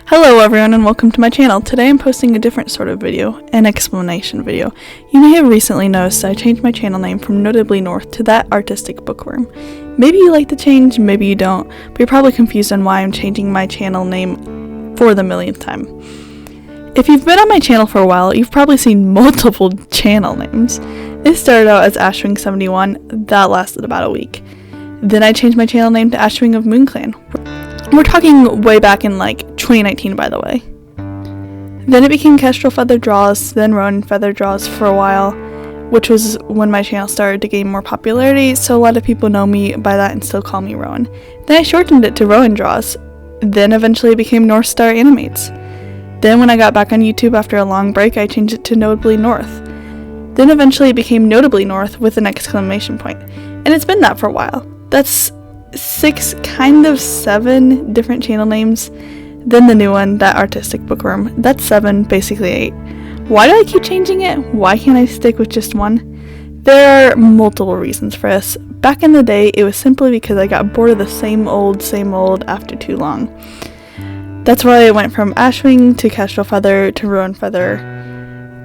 Hello everyone and welcome to my channel. Today I'm posting a different sort of video, an explanation video. You may have recently noticed I changed my channel name from Notably North to That Artistic Bookworm. Maybe you like the change, maybe you don't, but you're probably confused on why I'm changing my channel name for the millionth time. If you've been on my channel for a while, you've probably seen multiple channel names. It started out as Ashwing71, that lasted about a week. Then I changed my channel name to Ashwing of MoonClan. We're talking way back in 2019, by the way. Then it became Kestrel Feather Draws, then Rowan Feather Draws for a while, which was when my channel started to gain more popularity, so a lot of people know me by that and still call me Rowan. Then I shortened it to Rowan Draws. Then eventually it became North Star Animates. Then when I got back on YouTube after a long break, I changed it to Notably North. Then eventually it became Notably North with an exclamation point. And it's been that for a while. That's 6, kind of 7 different channel names. Then the new one, That Artistic Bookworm. That's 7, basically 8. Why do I keep changing it? Why can't I stick with just one? There are multiple reasons for this. Back in the day, it was simply because I got bored of the same old after too long. That's why I went from Ashwing to Kestrel Feather to Rowan Feather.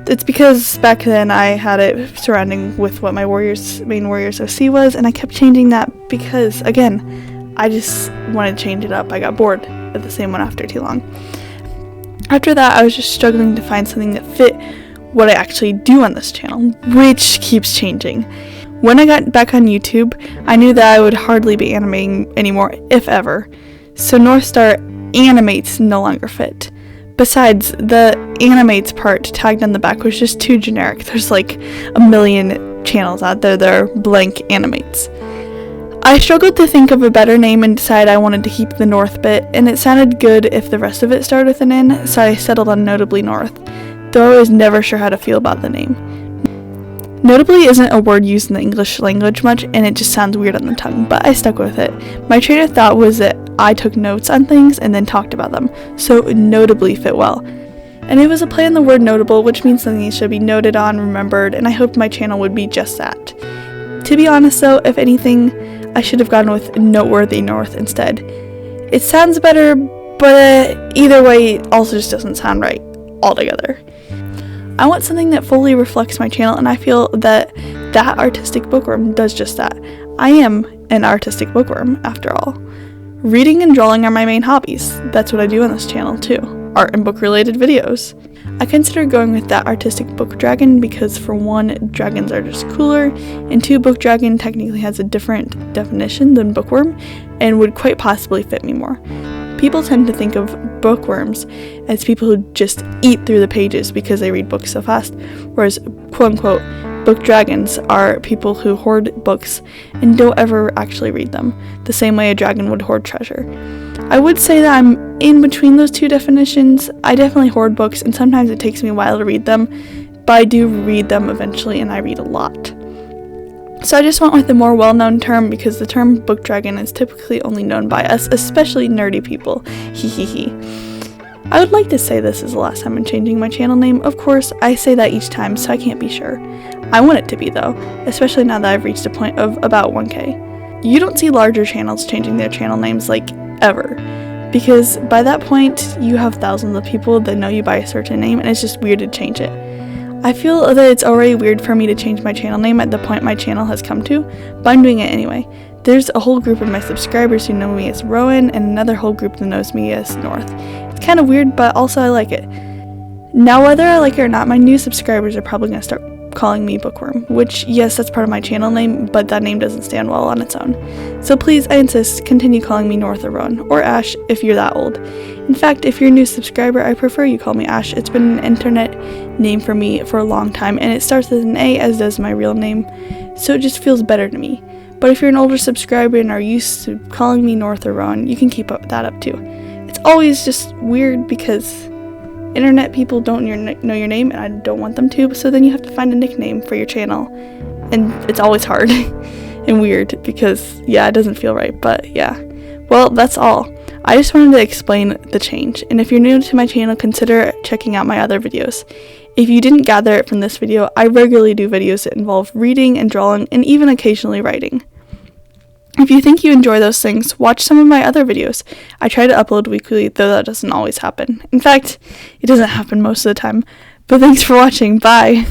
It's because back then I had it surrounding with what my main warriors OC was, and I kept changing that because, again, I just wanted to change it up. I got bored of the same one after too long. After that, I was just struggling to find something that fit what I actually do on this channel, which keeps changing. When I got back on YouTube, I knew that I would hardly be animating anymore, if ever, so North Star Animates no longer fit. Besides, the Animates part tagged on the back was just too generic. There's a million channels out there that are blank Animates. I struggled to think of a better name and decided I wanted to keep the North bit, and it sounded good if the rest of it started with an N, so I settled on Notably North, though I was never sure how to feel about the name. Notably isn't a word used in the English language much, and it just sounds weird on the tongue, but I stuck with it. My train of thought was that I took notes on things and then talked about them, so notably fit well. And it was a play on the word notable, which means something should be noted on, remembered, and I hoped my channel would be just that. To be honest though, if anything, I should have gone with Noteworthy North instead. It sounds better, but either way, it also just doesn't sound right altogether. I want something that fully reflects my channel, and I feel that That Artistic Bookworm does just that. I am an artistic bookworm, after all. Reading and drawing are my main hobbies. That's what I do on this channel too. Art and book related videos. I consider going with That Artistic Book Dragon because, for one, dragons are just cooler, and 2, book dragon technically has a different definition than bookworm and would quite possibly fit me more. People tend to think of bookworms as people who just eat through the pages because they read books so fast, whereas quote-unquote book dragons are people who hoard books and don't ever actually read them, the same way a dragon would hoard treasure. I would say that I'm in between those two definitions. I definitely hoard books, and sometimes it takes me a while to read them, but I do read them eventually, and I read a lot. So I just went with the more well-known term because the term book dragon is typically only known by us, especially nerdy people. Hee. I would like to say this is the last time I'm changing my channel name. Of course, I say that each time, so I can't be sure. I want it to be though, especially now that I've reached a point of about 1K. You don't see larger channels changing their channel names ever, because by that point, you have thousands of people that know you by a certain name, and it's just weird to change it. I feel that it's already weird for me to change my channel name at the point my channel has come to, but I'm doing it anyway. There's a whole group of my subscribers who know me as Rowan, and another whole group that knows me as North. It's kind of weird, but also I like it. Now, whether I like it or not, my new subscribers are probably going to start calling me Bookworm, which, yes, that's part of my channel name, but that name doesn't stand well on its own. So please, I insist, continue calling me North or Rowan, or Ash if you're that old. In fact, if you're a new subscriber, I prefer you call me Ash. It's been an internet name for me for a long time, and it starts with an A, as does my real name, so it just feels better to me. But if you're an older subscriber and are used to calling me North or Rowan, you can keep that up too. It's always just weird because internet people don't know your name, and I don't want them to, so then you have to find a nickname for your channel, and it's always hard and weird because, yeah, it doesn't feel right, but yeah. Well, that's all. I just wanted to explain the change, and if you're new to my channel, consider checking out my other videos. If you didn't gather it from this video, I regularly do videos that involve reading and drawing and even occasionally writing. If you think you enjoy those things, watch some of my other videos. I try to upload weekly, though that doesn't always happen. In fact, it doesn't happen most of the time. But thanks for watching. Bye!